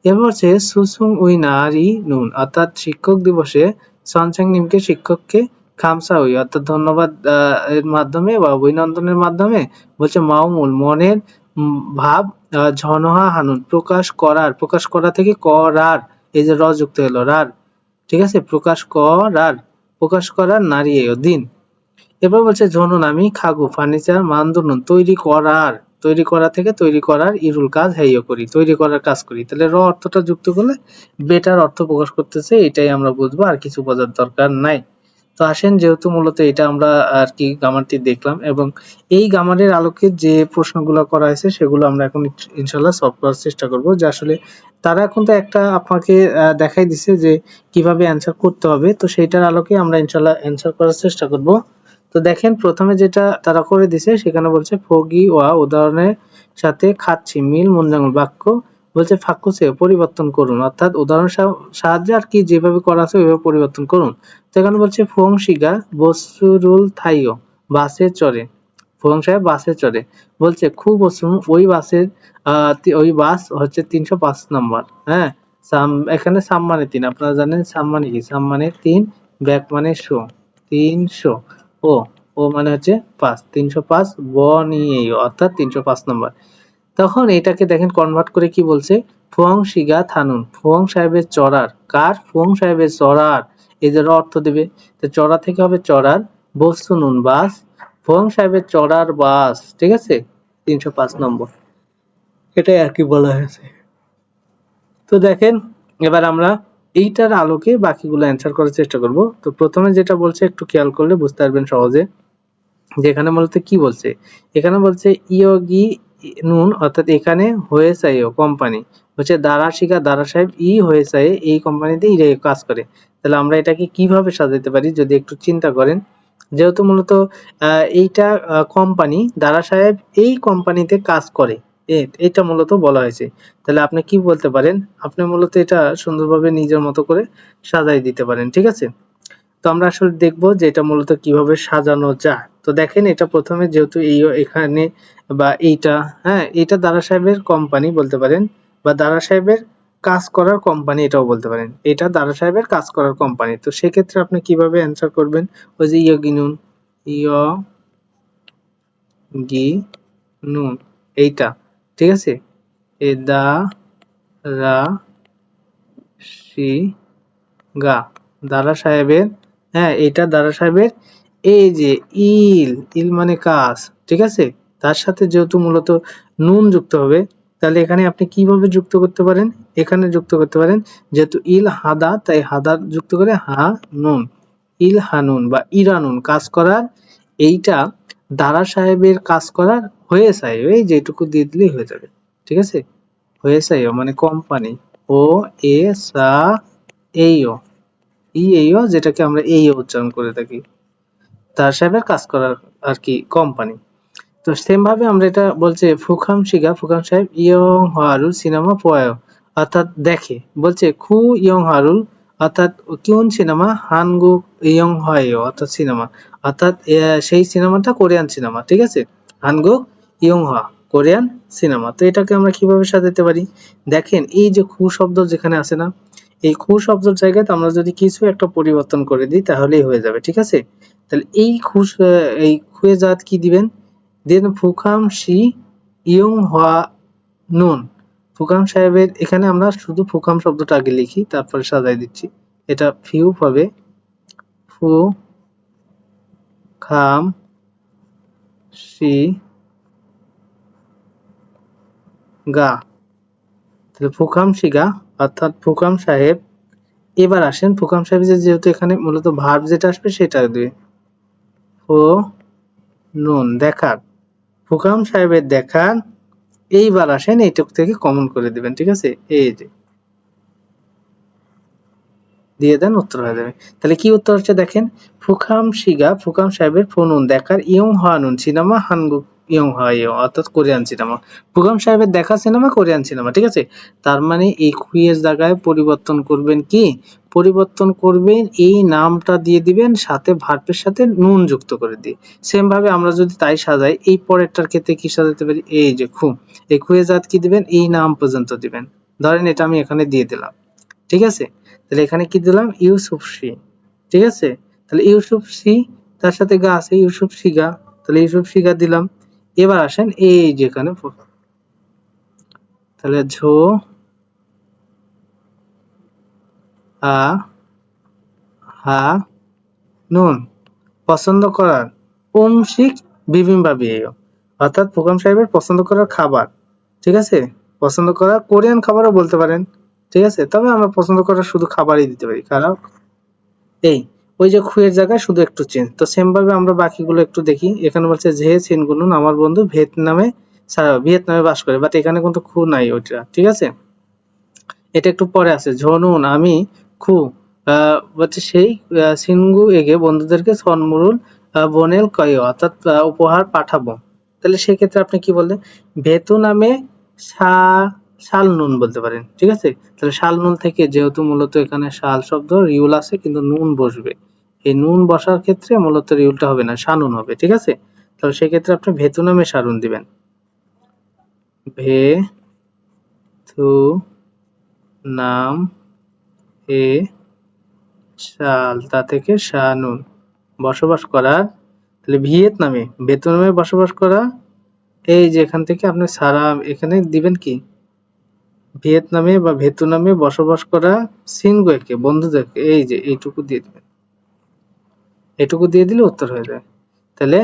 এবার হচ্ছে সুসুং উই নারী নুন, অর্থাৎ শিক্ষক দিবসে সনচাং নিমকে শিক্ষককে খামসা উই, অর্থাৎ ধন্যবাদ এর মাধ্যমে বা অভিনন্দনের মাধ্যমে বলছে মাউমুল মনের ভাব ঝনহা হানুন প্রকাশ করার, প্রকাশ করা থেকে করার, এই যে র যুক্ত হলো রার, ঠিক আছে, প্রকাশ করার, প্রকাশ করার নারী এই দিন। এবার বলছে ঝনুন আমি খাগু ফার্নিচার মানদুনুন তৈরি করার, তৈরি করা থেকে তৈরি করার ইরুল কাজ হেইও করি, তৈরি করার কাজ করি। তাহলে র অর্থটা যুক্ত করলে বেটার অর্থ প্রকাশ করতেছে, এটাই আমরা বুঝবো, আর কিছু বোঝার দরকার নাই। তো আসেন, যেহেতু মূলত এটা আমরা আর কি গ্রামারটি দেখলাম, এবং এই গ্রামারের আলোকে যে প্রশ্নগুলো করা হয়েছে সেগুলো আমরা এখন ইনশাল্লাহ সলভ করার চেষ্টা করব। যে আসলে তারা এখন তো একটা আপনাকে দেখাই দিছে যে কিভাবে অ্যান্সার করতে হবে, তো সেইটার আলোকে আমরা ইনশাল্লাহ অ্যান্সার করার চেষ্টা করব। তো দেখেন প্রথমে যেটা তারা করে দিছে সেখানে বলছে ফগি ওয়া উদাহরণের সাথে খাচ্ছি মিল মুঞ্জাঙ্গল বাক্য, বলছে ফাক্কুসে পরিবর্তন করুন, অর্থাৎ উদাহরণ সাহায্যে আর কি যেভাবে করা আছে ওইভাবে পরিবর্তন করুন। তো এখানে বলছে ফোং শিগা বসুরুল থাইও বাসে চড়ে, ফোং সাহেব বাসে চড়ে, বলছে খুব অসুম ওই বাসের ওই বাস হচ্ছে 305 নম্বর, হ্যাঁ। এখানে সাম মানে 3, আপনারা জানেন সাম মানে কি, সাম মানে 3, ব্যাক মানে শো, 300, ও ও মানে হচ্ছে 5, 305 ব নিয়ে অর্থাৎ 305 নম্বর। তখন এটাকে দেখেন কনভার্ট করে কি বলছে, ফুয়াং শিগা থানুন ফুয়াং সাহেবের চড়ার, কার ফুয়াং সাহেবের চড়ার, এই যে অর্থ দেবে, তো চড়া থেকে হবে চড়ার, বস্তু নুন বাস, ফুয়াং সাহেবের চড়ার বাস, ঠিক আছে, 305 নম্বর, এটাই আর কি বলা হয়েছে। তো দেখেন এবার আমরা এইটার আলোকে বাকিগুলো অ্যান্সার করার চেষ্টা করব। তো প্রথমে যেটা বলছে একটু খেয়াল করলে বুঝতে পারবেন সহজে, যেখানে বলতে কি বলছে, এখানে বলছে ইয়োগি নুন, অর্থাৎ এখানে হয়েসাইও কোম্পানি হচ্ছে দারা শিখা দারা সাহেব ই হয়েসাই এই কোম্পানিতে কাজ করে। তাহলে আমরা এটাকে কিভাবে সাজাতে পারি যদি একটু চিন্তা করেন, যেহেতু মূলত এইটা কোম্পানি, দারা সাহেব এই কোম্পানিতে কাজ করে, এটা মূলত বলা হয়েছে। তাহলে আপনি কি বলতে পারেন, আপনি মূলত এটা সুন্দরভাবে নিজের মতো করে সাজাই দিতে পারেন, ঠিক আছে। তো আমরা আসলে দেখবো যে এটা মূলত কিভাবে সাজানো যায়। তো দেখেন এটা প্রথমে যেহেতু এই এখানে বা এইটা, হ্যাঁ, এটা দারা সাহেবের কোম্পানি বলতে পারেন, বা দারা সাহেবের কাজ করার কোম্পানি এটাও বলতে পারেন, এটা দারা সাহেবের কাজ করার কোম্পানি। তো সেক্ষেত্রে আপনি কিভাবে অ্যান্সার করবেন, ওই যে ইয়গিনুন, ইয়গিনুন এইটা, ঠিক আছে, এ দা রা সি গা, দারা সাহেবের, হ্যাঁ এটা দারা সাহেবের, এই যে ইল, ইল মানে কাজ, ঠিক আছে, তার সাথে যেহেতু মূলত নুন যুক্ত হবে, তাহলে এখানে আপনি কিভাবে যুক্ত করতে পারেন, এখানে যুক্ত করতে পারেন, যেহেতু ইল হাদা তাই হাদা যুক্ত করে হা নুন, ইল হানুন বা ইরানুন কাজ করার, এইটা দারা সাহেবের কাজ করার হয়ে সাহেব, এই যেটুকু দিয়ে দিলেই হয়ে যাবে, ঠিক আছে, হয়ে সাহেব মানে কোম্পানি, ও এ সা এইও, এইও যেটাকে আমরা এই উচ্চারণ করে থাকি, তার সাহেবের কাজ করার আর কি কোম্পানি। তো সেম ভাবে আমরা এটা বলছে ফুখাম শিগা ফুখাম সাহেব ইয়ং হারুল সিনেমা পয়, অর্থাৎ দেখে, বলছে খু ইয়ং হারুল, অর্থাৎ কোন সিনেমা, হানগুক ইয়ং হয় অর্থাৎ সিনেমা, অর্থাৎ সেই সিনেমাটা কোরিয়ান সিনেমা, ঠিক আছে, হানগুক ইয়ং হা কোরিয়ান সিনেমা। তো এটাকে আমরা কিভাবে সাজাতে পারি, দেখেন এই যে খু শব্দ যেখানে আছে না, এই খু শব্দের জায়গায় আমরা যদি কিছু একটা পরিবর্তন করে দিই তাহলেই হয়ে যাবে, ঠিক আছে। তাহলে এই খুশ, এই খুয়ে জাত কি দিবেন, দেন ফুকাম শি ইয়ং হওয়া নুন, ফুকাম সাহেবের, এখানে আমরা শুধু ফুকাম শব্দটা আগে লিখি তারপরে সাজাই দিচ্ছি, এটা ফিউ হবে ফু খাম শি গা তাহলে ফুকাম শিগা অর্থাৎ ফুকাম সাহেব। এবার আসেন ফুকাম সাহেব যেহেতু এখানে মূলত ভার্ব যেটা আসবে সেটা দিয়ে ও নুন দেখার, ফুকাম সাহেবের দেখার। এইবার আসেন এইটুক থেকে কমন করে দিবেন, ঠিক আছে, এই যে দিয়ে দেন, উত্তর হয়ে যাবে। তাহলে কি উত্তর হচ্ছে দেখেন, ফুকাম শিগা ফুকাম সাহেবের ফনুন দেখার ইয়ং হানুন সিনেমা হানগুক ইয়ং হয় অর্থাৎ কোরিয়ান সিনেমা। ফুকাম সাহেবের দেখা সিনেমা কোরিয়ান সিনেমা, ঠিক আছে। তার মানে এই খুইয়ের জায়গায় পরিবর্তন করবেন কি, পরিবর্তন করবেন এই নামটা দিয়ে দিবেন, সাথে ভার্বের সাথে নুন যুক্ত করে দিয়ে। সেম ভাবে আমরা যদি তাই সাজাই, এই পরেরটার ক্ষেত্রে কি সাজাতে পারি, এই যে খু, এই খুয়ে জাত কি দিবেন, এই নাম পর্যন্ত দিবেন। ধরেন এটা আমি এখানে দিয়ে দিলাম, ঠিক আছে। তাহলে এখানে কি দিলাম, ইউসুফ সি, ঠিক আছে। তাহলে ইউসুফ সি, তার সাথে গা আছে ইউসুফ সিগা, তাহলে ইউসুফ সিগা দিলাম। এবার আসেন এই যেখানে, তাহলে ঝো আ হা নুন পছন্দ করার অংশিক বিবিম্বাবিয়েয় অর্থাৎ ফুকাম সাহেবের পছন্দ করার খাবার, ঠিক আছে। পছন্দ করা কোরিয়ান খাবারও বলতে পারেন, ঠিক আছে, তবে আমরা পছন্দ করা শুধু খাবারই দিতে পারি, কারণ এই ওই যে খুয়ের জায়গায় শুধু একটু চেঞ্জ। তো সেম ভাবে আমরা বাকিগুলো একটু দেখি। এখানে বলছে জে সিনগুনুন আমার বন্ধু ভিয়েতনামে বাস করে, বাট এখানে কিন্তু খু নাই ওইটা, ঠিক আছে। এটা একটু পরে আছে, ঝনুন আমি খু হচ্ছে সেই সিনগু এগে বন্ধুদেরকে সনমুরুল বনেল কয় অর্থাৎ উপহার পাঠাবো। তাহলে সেক্ষেত্রে আপনি কি বললেন, ভেতু নামে সা শাল নুন বলতে পারেন, ঠিক আছে। তাহলে শাল নুন থেকে যেহেতু মূলত এখানে শাল শব্দ রিউল আছে কিন্তু নুন বসবে, এই নুন বসার ক্ষেত্রে মূলত রিউলটা হবে না, শানুন হবে, ঠিক আছে। তাহলে সেক্ষেত্রে আপনি ভেতু নামে সারুন দিবেন, ভে থু নাম এ শাল, তা থেকে শানুন বসবাস করার। তাহলে ভিয়েতনামে ভিয়েতনামে বসবাস করা, এই যে এখান থেকে আপনি সারা এখানে দিবেন কি, ভিয়েতনামে বা ভিয়েতনামে বসবাস করা সিনগুয়েকে বন্ধুদেরকে, এই যে এইটুকু দিয়ে দিবেন, এটুকু দিয়ে দিলে উত্তর হয়ে যায়। তাহলে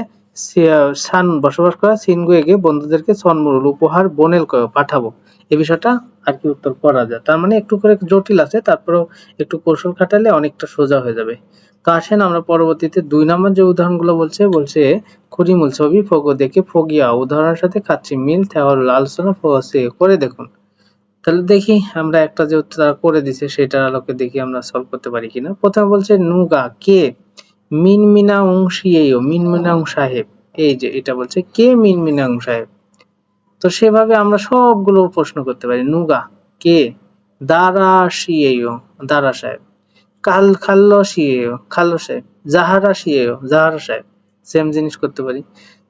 সান বসবাস করা সিনগুয়েকে বন্ধুদেরকে সনমুরুল উপহার বনেল পাঠাবো, এই বিষয়টা আর কি উত্তর করা যায়। তার মানে একটু করে জটিল আছে, তারপরেও একটু কৌশল খাটালে অনেকটা সোজা হয়ে যাবে। তো আসেন আমরা পরবর্তীতে ২ নম্বর যে উদাহরণগুলো বলছে খুরিমুল ছবি ফোগো দেখে ফোগিয়া উদাহরণের সাথে কাচ্চি মিল থেওয়ারুল আলোচনা ফোসে করে দেখুন। তাহলে দেখি আমরা একটা যে উত্তর করে দিছে সেটার আলোকে দেখি আমরা সলভ করতে পারি কিনা। প্রথমে বলছে নুগা কে মিনমিনাং শিয়েও মিনমিনাং সাহেব, এই যে এটা বলছে কে মিনমিনাং সাহেব। তো সেভাবে আমরা সবগুলো প্রশ্ন করতে পারি, নুগা কে, দারা শিয়েও দারা সাহেব, খাল্লো শিয়েও খাল্লো সাহেব, জাহারা শিয়েও জাহারা সাহেব, সেম জিনিস করতে পারি।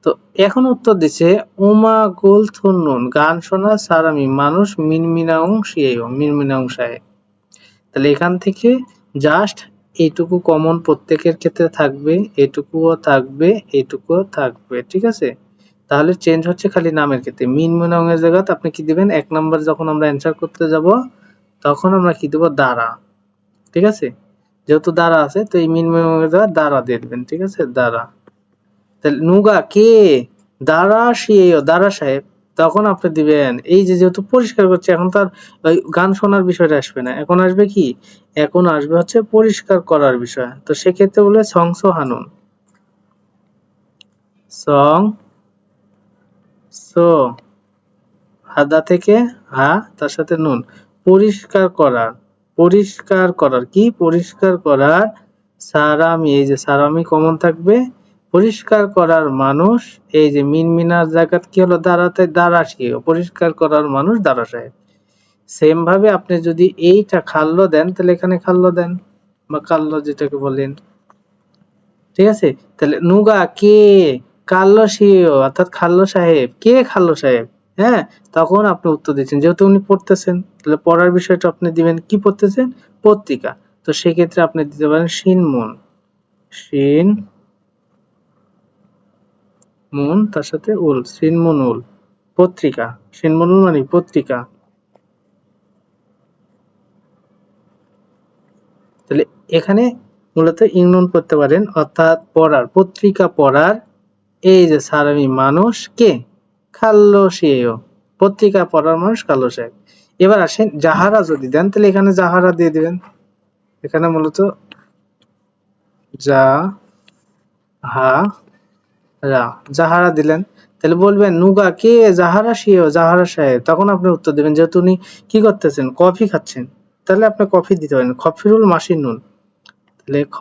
তো এখন উত্তর দিচ্ছে উমা গোল থুন্নুন গান শোনা সারামি মানুষ মিনমিনাং শিয়েও মিনমিনাং সাহেব। তাহলে এখান থেকে জাস্ট এইটুকু কমন প্রত্যেকের ক্ষেত্রে থাকবে, এটুকুও থাকবে, এটুকুও থাকবে, ঠিক আছে। তাহলে চেঞ্জ হচ্ছে খালি নামের ক্ষেত্রে, মিনমিনাং এর জায়গাতে আপনি কি দিবেন, ১ নাম্বার যখন আমরা অ্যান্সার করতে যাব তখন আমরা কি দেব, দ্বারা, ঠিক আছে। যেহেতু দ্বারা আছে তো এই মিনমিনাং এর জায়গায় দ্বারা দিয়ে দিবেন, ঠিক আছে, দ্বারা। তাহলে নুগা কে দ্বারা শিয়েও দ্বারা সাহেব, তখন আপনি দিবেন এই যে যেহেতু পরিষ্কার করছে, এখন তার ওই গান শোনার বিষয়টা আসবে না, এখন আসবে কি, এখন আসবে হচ্ছে পরিষ্কার করার বিষয়। তো সেক্ষেত্রে বলে সংস হানুন, সং সো হাদা থেকে হা তার সাথে নুন, পরিষ্কার করার, পরিষ্কার করার কি, পরিষ্কার করার সারামি, এই যে সারামি কমন থাকবে, পরিষ্কার করার মানুষ, এই যে মিনমিনার জায়গা কি হলো, দাঁড়াতে দাঁড়া শিখে পরিষ্কার করার মানুষ দাঁড়া সাহেব। সেম ভাবে আপনি যদি এইটা খাল্লো দেন তাহলে এখানে খাল্লো দেন বা কাল্লো যেটাকে বলেন, ঠিক আছে। তাহলে নুগা কে কাল্লো শিও অর্থাৎ খাল্লো সাহেব, কে খাল্লো সাহেব, হ্যাঁ। তখন আপনি উত্তর দিচ্ছেন, যেহেতু উনি পড়তেছেন তাহলে পড়ার বিষয়টা আপনি দিবেন, কি পড়তেছেন, পত্রিকা। তো সেক্ষেত্রে আপনি দিতে পারেন শিনমুন, শিন মুন তার সাথে উল, শিনমুন উল পত্রিকা, শিনমুন উল মানে পত্রিকা। তাহলে এখানে মূলত ইংনুন করতে পারেন অর্থাৎ পড়ার, পত্রিকা পড়ার, এই যে সারামি মানুষ কে খাল্লো সেও, পত্রিকা পড়ার মানুষ কালো সাহেব। এবার আসেন যাহারা যদি দেন তাহলে এখানে যাহারা দিয়ে দিবেন, এখানে মূলত যাহারা দিলেন, তাহলে বলবেন নুগা কে, যাহারা সিও, যাহারা সাহেব, তখন আপনি উত্তর দিবেন যেহেতু উনি কি করতেছেন, কফি খাচ্ছেন, তাহলে আপনি কফি দিতে পারেন খফিরুল মাসির নুন, তাহলে খ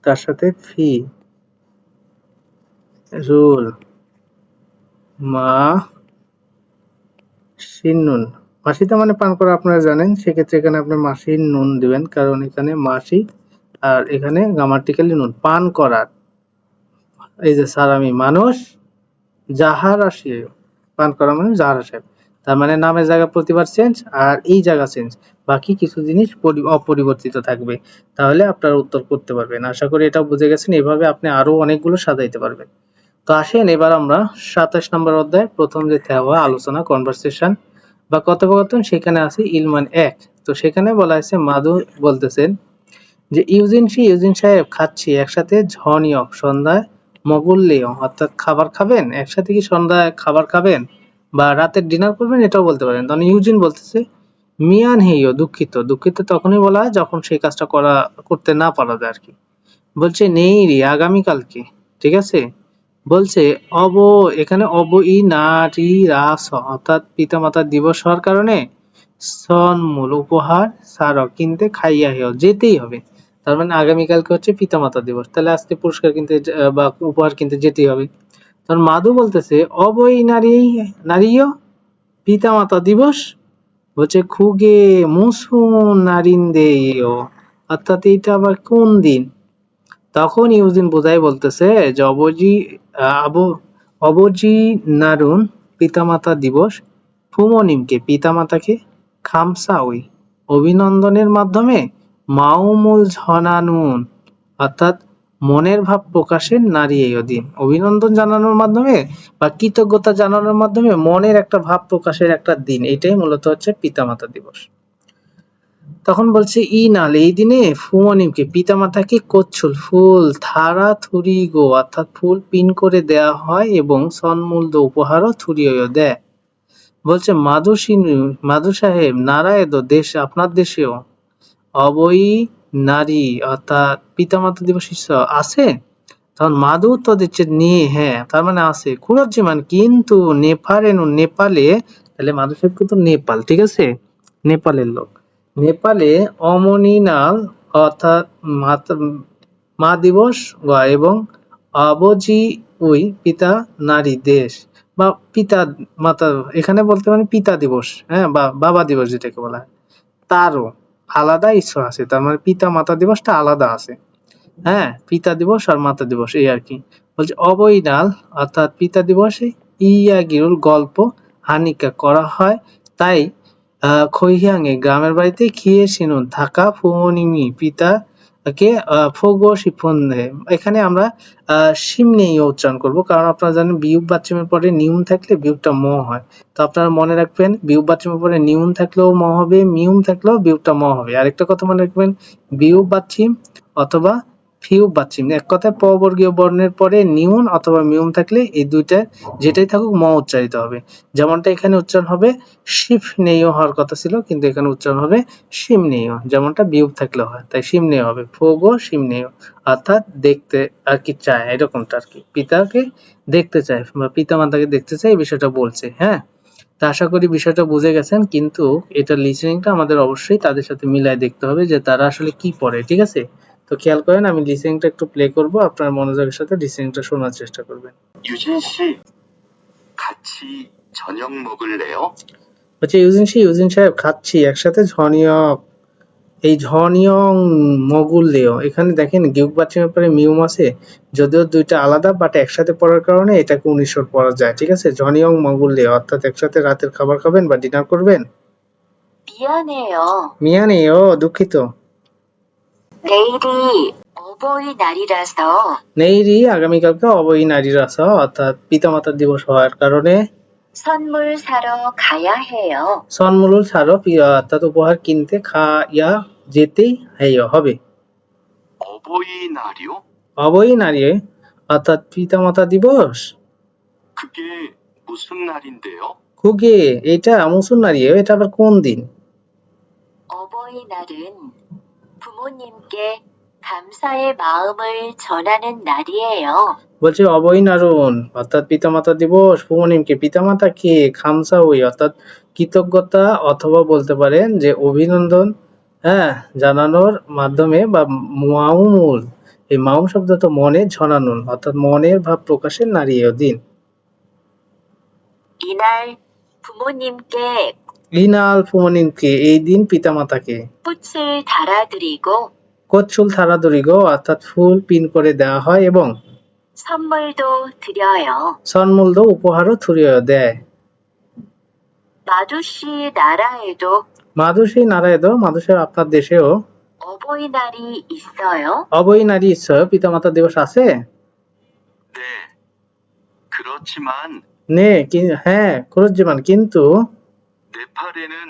তার সাথে ফি রুল মা শিন নুন, মাসিটা মানে পান করা আপনারা জানেন, সেক্ষেত্রে এখানে আপনি মাসির নুন দিবেন, কারণ এখানে মাসি আর এখানে গ্রামাটিক্যালি নুন, পান করার, এই যে সারামি মানুষ, যাহারা সে, পান করা মানে যাহারা সাহেব, তার মানে নামের জায়গা প্রতিবার চেঞ্জ আর এই জায়গা চেঞ্জ, বাকি কিছু জিনিস অপরিবর্তিত থাকবে, তাহলে আপনারা উত্তর করতে পারবেন। আশা করি এটা বুঝে গেছেন, এভাবে আপনি আরো অনেকগুলো সাজাইতে পারবেন। তো আসেন এবার আমরা 27 নম্বর অধ্যায় প্রথম যে হওয়া আলোচনা কনভারসেশন বা কথোপকথন, সেখানে আছে ইলমান 1। তো সেখানে বলা হয়েছে মাধু বলতেছেন যে ইউজিন সাহেব খাচ্ছি একসাথে ঝনিয় সন্ধ্যায় মগুল্লেয়, অর্থাৎ খাবার খাবেন একসাথে, কি সন্ধ্যায় খাবার খাবেন বা রাতের ডিনার করবেন এটাও বলতে পারেন। তখন ইউজিন বলতেছে মিয়ান হেইও, দুঃখিত, দুঃখিত তখনই বলা হয় যখন সেই কাজটা করতে না পারা যায় আর কি। বলছে নেই রে, আগামীকালকে, ঠিক আছে। বলছে অব, এখানে অব ই না রি রাস, অর্থাৎ পিতামাতার দিবস হওয়ার কারণে সনমূল উপহার স্মারক কিনতে খাইয়া হেয়, যেতেই হবে। তার মানে আগামীকালকে হচ্ছে পিতামাতা দিবস, তাহলে আজকে পুরস্কার কিনতে বা উপহার কিনতে যেতেই হবে। তখন মাধু বলতেছে অবই নারীয় পিতামাতা দিবস, বলছে খুগে মুসুন নারিন্দেয়, অর্থাৎ এটা আবার কোন দিন। তখন ইউজিন বোঝাই বলতেছে যে অবজি নারুন পিতামাতা দিবস ফুমনিমকে, পিতামাতাকে খামসাউই অভিনন্দনের মাধ্যমে মাউমুল ঝনানুন, অর্থাৎ মনের ভাব প্রকাশের নারী এই দিন, অভিনন্দন জানানোর মাধ্যমে বা কৃতজ্ঞতা জানানোর মাধ্যমে মনের একটা ভাব প্রকাশের একটা দিন, এটাই মূলত হচ্ছে পিতামাতা দিবস। তখন বলছে ই নাল, এই দিনে ফুমনিমকে পিতামাতাকে কচ্ছুল ফুল থারা থুরি গো, অর্থাৎ ফুল পিন করে দেয়া হয় এবং সন্মূল্য উপহারও থুরিও দেয়। বলছে মাধু সাহেব নারায়ণ দেশ, আপনার দেশেও অবৈ নারী অর্থাৎ পিতামাতা দিবস আছে। তখন মাধু উত্তর দিচ্ছে নিয়ে, হ্যাঁ তার মানে আছে, কুরজিমান কিন্তু নেপালে, তাহলে মাধু সাহেব কিন্তু নেপাল, ঠিক আছে, নেপালের লোক। নেপালে অমনিনাল অর্থাৎ মা দিবস এবং আবজি ওই পিতা নারী দেশ বা পিতা মাতা, এখানে বলতে পারেন পিতা দিবস, হ্যাঁ, বা বাবা দিবস যেটাকে বলা হয়, তারও আলাদা ইস্যু আছে, তার মানে পিতা মাতা দিবসটা আলাদা আছে। হ্যাঁ, পিতা দিবস আর মাতা দিবস এই আর কি। বলছে অবৈনাল অর্থাৎ পিতা দিবসে ইয়াগিরুল গল্প হানিকা করা হয়, তাই খৈহিয়াংয়ে গ্রামের বাড়িতে খিয়ে সিনুন থাকা ফুমনিমি পিতাকে ফোগো শিফন দেয়। এখানে আমরা সিমনেই উচ্চারণ করব, কারণ আপনারা জানেন বিয়োগ বাচ্চামের পরে নিউন থাকলে বিয়োগটা ম হয়। তো আপনারা মনে রাখবেন বিয়োগ বাচ্চামের পরে নিউন থাকলেও ম হবে, মিউন থাকলেও বিয়োগটা ম হবে। আরেকটা কথা মনে রাখবেন, বিয়োগ বাচ্চিম অথবা ফিউ বাচ্চিম, এক কথায় প বর্গীয় বর্ণের পরে নিউন অথবা মিউন থাকলে এই দুইটা যেটাই থাকুক ম উচ্চারিত হবে। যেমনটা এখানে উচ্চারণ হবে শিফনেয় হওয়ার কথা ছিল, কিন্তু এখানে উচ্চারণ হবে শিমনেয়, যেমনটা বিয়োগ থাকলে হয়, তাই শিমনেয় হবে, ফোগো শিমনেয়, অর্থাৎ দেখতে আর কি চায়, এরকমটা আর কি, পিতাকে দেখতে চায় বা পিতা মাতাকে দেখতে চায়, এই বিষয়টা বলছে। হ্যাঁ, তা আশা করি বিষয়টা বুঝে গেছেন, কিন্তু এটা লিসেনিংটা আমাদের অবশ্যই তাদের সাথে মিলায় দেখতে হবে যে তারা আসলে কি পড়ে, ঠিক আছে। তো খেয়াল করেন, আমি লিসেনিংটা একটু প্লে করব, আপনার মনোযোগের সাথে লিসেনিংটা শোনার চেষ্টা করবেন। 유진 씨, 같이 저녁 먹을래요? হচ্ছে ইউজিন সাহেব খাচ্ছি একসাথে ঝনিয়ক, এই ঝনিয়ং মগুল্লেয়, এখানে দেখেন গিউক বাচ্চার পরে মিউম আছে, যদিও দুইটা আলাদা বাট একসাথে পড়ার কারণে এটাকে 19 পড়া যায়, ঠিক আছে। ঝনিয়ং মগুল্লেয় অর্থাৎ একসাথে রাতের খাবার খাবেন বা ডিনার করবেন। মিয়ানে요, দুঃখিত। 내일이 어버이날이라서 নেইরি, আগামীকালকে অবৈ নারীরাস, অর্থাৎ পিতামাতার দিবস হওয়ার কারণে 선물 사러 가야 해요. সন্মূল ছাড়ো, অর্থাৎ উপহার কিনতে খাইয়া যেতেই হবে। 어버이날이요? অবৈ নারী অর্থাৎ পিতামাতা দিবস, 그게 무슨 날인데요? হুগে এটা 무슨 날이에요? এটা আবার কোন দিন? 어버이날은 부모님께 감사의 마음을 전하는 날이에요. বলছে অবৈনারুন অর্থাৎ পিতামাতা দিবস, পুমনিমকে পিতামাতাকে, খামসাউই অর্থাৎ কৃতজ্ঞতা অথবা বলতে পারেন যে অভিনন্দন হ্যাঁ জানানোর মাধ্যমে বা মাউমুল, এই মাউম শব্দ তো মনে ঝনানুন অর্থাৎ মনের ভাব প্রকাশের নারীয় দিন। 이날 부모님께 ইনাল পুমনিমকে এই দিন পিতামাতাকে 꽃을 달아드리고 কোচ্ছুল থারাদরিগো অর্থাৎ ফুল পিন করে দেওয়া হয় এবং 선물도 드려요. সন্মূল্য উপহারও থুরিয়ে দেয়। 마두씨 나라에도 মাদুসী নারায়দ মাদুসের আপনার দেশেও 어버이날이 있어요? অবৈ নারী ঈশ্বর পিতামাতা দিবস আছে? 네. 그렇지만 নে হ্যাঁ কুরুজ্জিমান কিন্তু 네팔에는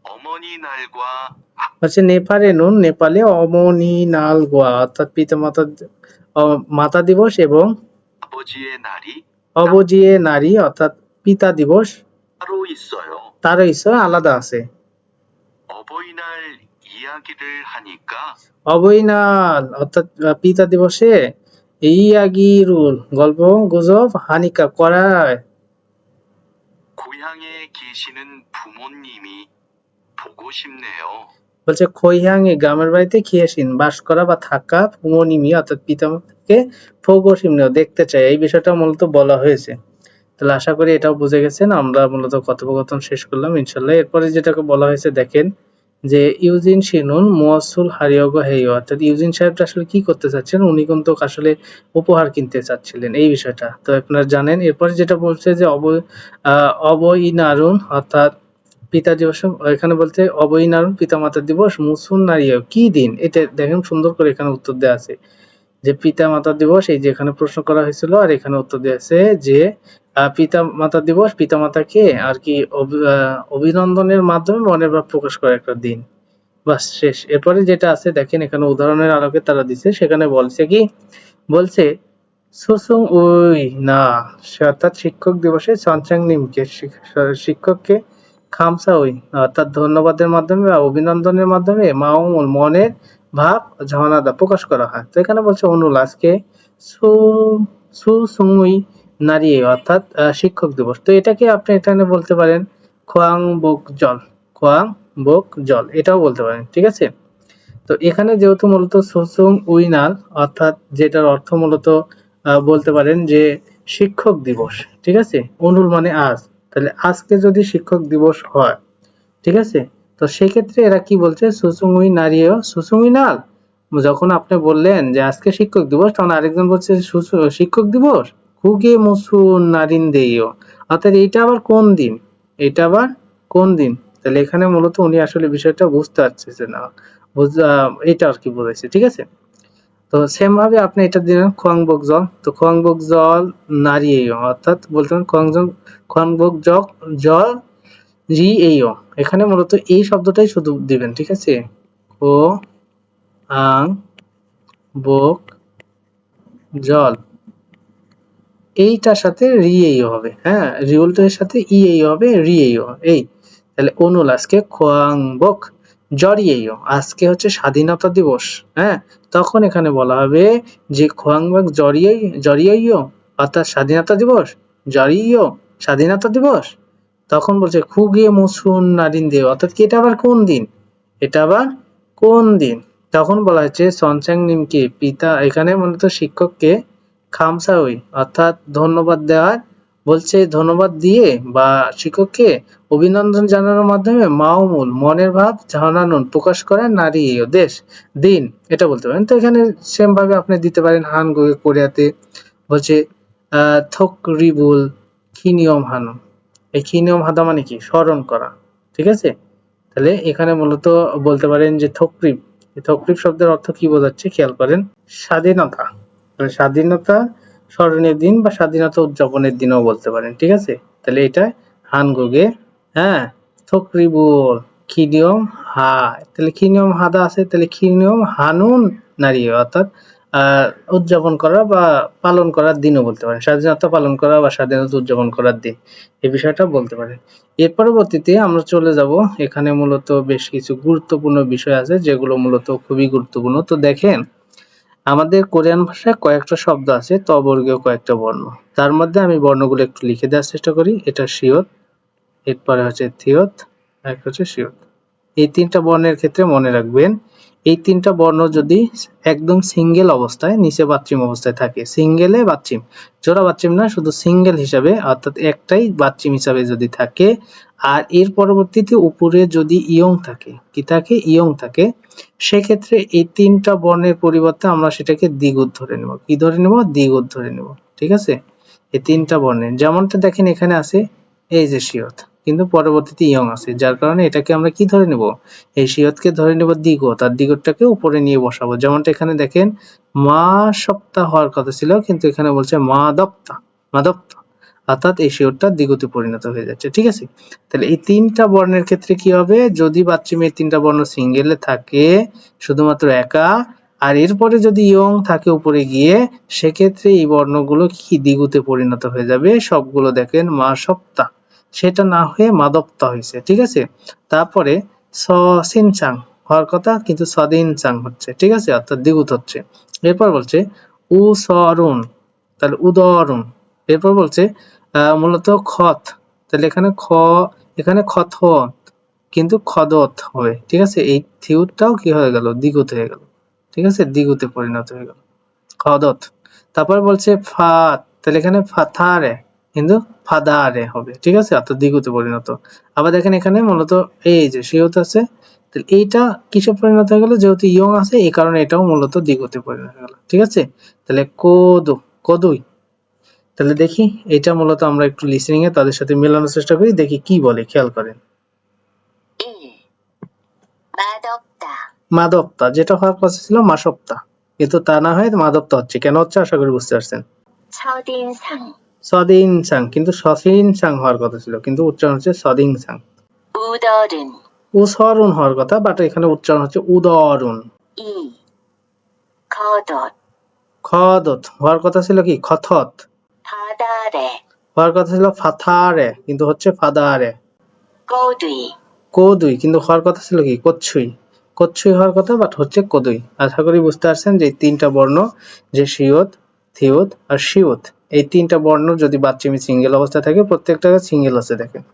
어머니 날과 হচ্ছে নেপালে নুন নেপালে অমনি নাল গোয়া অর্থাৎ পিতামাতা মাতা দিবস এবং 아버지의 날이 অবজিয়ে নারী অর্থাৎ পিতা দিবস 따로 있어요. তারও ঈশ্বর আলাদা আছে। 어버이날 이야기를 하니까 অবৈনাল অর্থাৎ পিতা দিবসে ইয়াগিরুল গল্প গুজব হানিকা করায় 고향에 계시는 부모님이 보고 싶네요. বলছে খৈহাঙে গ্রামের বাড়িতে খিয়াসিন বাস করা বা থাকা পুমনিমি অর্থাৎ পিতামাতাকে ফৌগসিমনেও দেখতে চাই, এই বিষয়টা মূলত বলা হয়েছে। তাহলে আশা করি এটাও বুঝে গেছেন। আমরা মূলত কথোপকথন শেষ করলাম ইনশাল্লাহ। এরপরে যেটাকে বলা হয়েছে দেখেন যে ইউজিন শিনুন মুয়াসুল হারিয়গো হেয় অর্থাৎ ইউজিন সাহেবটা আসলে কি করতে চাচ্ছেন, উনি কিন্তু আসলে উপহার কিনতে চাচ্ছিলেন এই বিষয়টা তো আপনারা জানেন। এরপরে যেটা বলছে যে অবইনারুন অর্থাৎ পিতা দিবস, এখানে বলতে অবইনারুন পিতামাতা দিবস মুসুন নারীয় কি দিন, এটা দেখেন সুন্দর করে এখানে উত্তর দেওয়া আছে যে পিতা মাতা দিবস, এই যে এখানে প্রশ্ন করা হয়েছিল আর এখানে উত্তর দেওয়া আছে যে পিতা মাতা দিবস পিতামাতাকে আর কি অভিনন্দনের মাধ্যমে মনের ভাব প্রকাশ করার একটা দিন, বাস শেষ। এরপরে যেটা আছে দেখেন এখানে উদাহরণের আলোকে তারা দিছে, সেখানে বলছে কি বলছে সুসুং উই না অর্থাৎ শিক্ষক দিবসে চনচাং নিমকে শিক্ষককে খামসা উই অর্থাৎ ধন্যবাদের মাধ্যমে বা অভিনন্দনের মাধ্যমে মাউমুল মনের ভাব ঝর্ণাদা প্রকাশ করা হয়। তো এখানে বলছে অনুল আজকে সুসুংই নারী অর্থাৎ শিক্ষক দিবস। তো এটাকে আপনি এখানে বলতে পারেন খোয়াং বোক জল, খোয়াং বোক জল এটাও বলতে পারেন, ঠিক আছে। তো এখানে যেহেতু মূলত সুসুং উইনাল অর্থাৎ যেটার অর্থ মূলত বলতে পারেন যে শিক্ষক দিবস, ঠিক আছে। অনুল মানে আজ, তাহলে আজকে যদি শিক্ষক দিবস হয়, ঠিক আছে, তো সেক্ষেত্রে এরা কি বলছে সুসুংউই নারীয় সুসুংউই নাল, যখন আপনি বললেন যে আজকে শিক্ষক দিবস তখন আরেকজন বলছে শিক্ষক দিবস হুগে মুসুন নারিন দেইও অর্থাৎ এইটা আবার কোন দিন, এটা আবার কোন দিন। তাহলে এখানে মূলত উনি আসলে বিষয়টা বুঝতে পারছে না, এটা আর কি বলেছে, ঠিক আছে। তো সেম ভাবে আপনি এটা দিলেন খোয়াংবক জল, তো খোয়াংবক জল নারিয়েও অর্থাৎ বলতে পারেন খোয়াংবক জল রি এইও, এখানে মূলত এই শব্দটাই শুধু দিবেন, ঠিক আছে। ও আং বক জল এইটার সাথে রি এইও হবে, হ্যাঁ রিউলটার সাথে ই এইও হবে, রি এইও এই। তাহলে অনুল আজকে খোয়াংবক জরিয়েও আজকে হচ্ছে স্বাধীনতা দিবস, হ্যাঁ তখন এখানে বলা হবে যে খোয়াংবক জরিয়েও অর্থাৎ স্বাধীনতা দিবস, জরিয়েও স্বাধীনতা দিবস, তখন বলছে খুগে মুসুন নারিন দেও অর্থাৎ কি এটা আবার কোন দিন, এটা আবার কোন দিন। তখন বলা হচ্ছে সনচাং নিমকে পিতা, এখানে মূলত শিক্ষককে খামসাউই অর্থাৎ ধন্যবাদ দেওয়ার বলছে, ধন্যবাদ দিয়ে বা শিক্ষককে অভিনন্দন জানানোর মাধ্যমে মাউমুল মনের ভাব জানানোর প্রকাশ করা নারী ও দেশ দিন, এটা বলতে পারেন। তো এখানে সেম ভাবে আপনি দিতে পারেন হানগুগে কোরিয়াতে বলছে থকরিবুল খিনিয়ম হানু, এই খিনিয়ম হাদা মানে কি স্মরণ করা, ঠিক আছে। তাহলে এখানে মূলত বলতে পারেন যে থকরিব, থকরিব শব্দের অর্থ কি বোঝাচ্ছে খেয়াল করেন, স্বাধীনতা, স্বাধীনতা স্মরণের দিন বা স্বাধীনতা উদযাপনের দিনও বলতে পারেন, ঠিক আছে। তাহলে এটা হানগুগে, হ্যাঁ থকরিবুল খিনিয়ম হা, তাহলে খিনিয়ম হাদা আছে, তাহলে খিনিয়ম হানুন নারী অর্থাৎ উদযাপন করা বা পালন করার দিনও বলতে পারেন। স্বাধীনতা পালন করা বা স্বাধীনতা উদযাপন করার দিন। এই বিষয়টা বলতে পারেন। এর পরবর্তীতে আমরা চলে যাব, এখানে মূলত বেশ কিছু গুরুত্বপূর্ণ বিষয় আছে যেগুলো মূলত খুবই গুরুত্বপূর্ণ। তো দেখেন, আমাদের কোরিয়ান ভাষায় কয়েকটা শব্দ আছে ত-বর্গীয় কয়েকটা বর্ণ। তার মধ্যে আমি বর্ণগুলো একটু লিখে দেওয়ার চেষ্টা করি। এটা সিওত, এরপরে হচ্ছে থিওত, আরেকটা হচ্ছে সিওত। এই ৩ টা বর্ণের ক্ষেত্রে মনে রাখবেন, এই ৩ টা বর্ণ যদি একদম সিঙ্গেল অবস্থায় নিচে বাচ্চিম অবস্থায় থাকে, সিঙ্গেলে বাচ্চিম, জোড়া বাচ্চিম না, শুধু সিঙ্গেল হিসাবে অর্থাৎ একটাই বাচ্চিম হিসাবে যদি থাকে, আর এর পরবর্তীতে উপরে যদি ইয়ং থাকে, কি থাকে, ইয়ং থাকে, সেক্ষেত্রে এই ৩ টা বর্ণের পরিবর্তে আমরা সেটাকে দ্বিগুণ ধরে নেব। কি ধরে নেব? দ্বিগুণ ধরে নেব। ঠিক আছে? এই ৩ টা বর্ণের যেমনটা দেখেন এখানে আছে, এই যে সিয়ত, কিন্তু পরবর্তীতে ইয়ং আছে, যার কারণে এটাকে আমরা কি ধরে নেব? এই সিয়তকে ধরে নেব দ্বিগত, আর দ্বিগতটাকে উপরে নিয়ে বসাবো। যেমনটা এখানে দেখেন, মা সপ্তাহ হওয়ার কথা ছিল, কিন্তু এখানে বলছে মা দপ্তা, মা দপ্তা, অর্থাৎ এই সিয়তটা দ্বিগতে পরিণত হয়ে যাচ্ছে। ঠিক আছে? তাহলে এই ৩ টা বর্ণের ক্ষেত্রে কি হবে? যদি বাচ্চিমের ৩ টা বর্ণ সিঙ্গেলে থাকে, শুধুমাত্র একা, আর এরপরে যদি ইয়ং থাকে উপরে গিয়ে, সেক্ষেত্রে এই বর্ণগুলো কি দ্বিগুতে পরিণত হয়ে যাবে। সবগুলো দেখেন মা সপ্তাহ, সেটা না হয়ে মাদপ্তা হয়েছে। ঠিক আছে? তারপরে স সিনচাং হওয়ার কথা, কিন্তু সদিনচাং হচ্ছে। ঠিক আছে? অর্থাৎ দ্বিগুত হচ্ছে। এরপর বলছে উসরুন, তাহলে উদরুন। এরপর বলছে মূলত খত, তাহলে এখানে খত, কিন্তু খদত হবে। ঠিক আছে? এই থিউটাও কি হয়ে গেল? দ্বিগুত হয়ে গেল। ঠিক আছে? দ্বিগুতে পরিণত হয়ে গেল, খদত। তারপর বলছে ফাত, তাহলে এখানে ফাথারে, কিন্তু ফাদারে হবে। ঠিক আছে? অর্থাৎ দ্বিগুতে পরিণত। আবার দেখেন এখানে মূলত এই যে সিয়ত আছে, তাহলে এইটা কিসে পরিণত হয়ে গেল? যেহেতু ইয়ং আছে এই কারণে এটাও মূলত দ্বিগুতে পরিণত হয়ে গেল। ঠিক আছে? তাহলে কোদো, কদুই। তাহলে দেখি এটা মূলত আমরা একটু লিসেনিং এ তাদের সাথে মেলানোর চেষ্টা করি, দেখি কি বলে, খেয়াল করেন। 1. 맛없다. মাদপ্তা, যেটা হওয়ার কথা ছিল মাসপ্তা, কিন্তু তা না হয়ে মাদপ্তা হচ্ছে। কেন হচ্ছে আশা করি বুঝতে পারছেন। 첫인상. সদিনসাং, কিন্তু সসিনসাং হওয়ার কথা ছিল, কিন্তু উচ্চারণ হচ্ছে সদিনসাং। 우더른. উসরুন হওয়ার কথা, বাট এখানে উচ্চারণ হচ্ছে উদরুন। 2. 겉옷. খদত হওয়ার কথা ছিল কি? খথত। 바다래. হওয়ার কথা ছিল ফাথারে, কিন্তু হচ্ছে ফাদারে। 꼬두이. কোদুই, কিন্তু হওয়ার কথা ছিল কি? কচ্ছুই। কচ্ছুই হওয়ার কথা, বাট হচ্ছে কোদুই। আশা করি বুঝতে পারছেন যে এই ৩ টা বর্ণ, যে সিয়ত, থিয়ত আর সিয়ত, এই ৩ টা বর্ণ যদি বাচ্চিমি সিঙ্গেল অবস্থায় থাকে, প্রত্যেকটা সিঙ্গেল আছে দেখেন।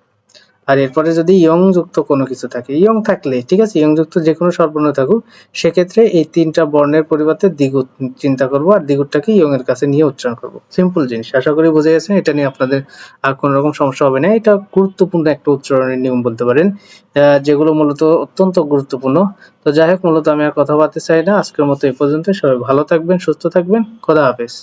আর এরপরে যদি ইয়ং যুক্ত কোনো কিছু থাকে, ইয়ং থাকলে, ঠিক আছে, ইয়ং যুক্ত যে কোনো স্বরবর্ণ থাকুক, সেক্ষেত্রে এই ৩ টা বর্ণের পরিবর্তে দ্বিগুণ চিন্তা করব, আর দ্বিগুণটাকে ইয়ং এর কাছে নিয়ে উচ্চারণ করব। সিম্পল জিনিস, আশা করি বুঝে গেছেন। এটা নিয়ে আপনাদের আর কোনো রকম সমস্যা হবে না। এটা গুরুত্বপূর্ণ একটা উচ্চারণের নিয়ম বলতে পারেন, যেগুলো মূলত অত্যন্ত গুরুত্বপূর্ণ। তো যাই হোক, মূলত আমি আর কথা বলতে চাই না, আজকের মতো এই পর্যন্ত। সবাই ভালো থাকবেন, সুস্থ থাকবেন, খোদা হাফেজ।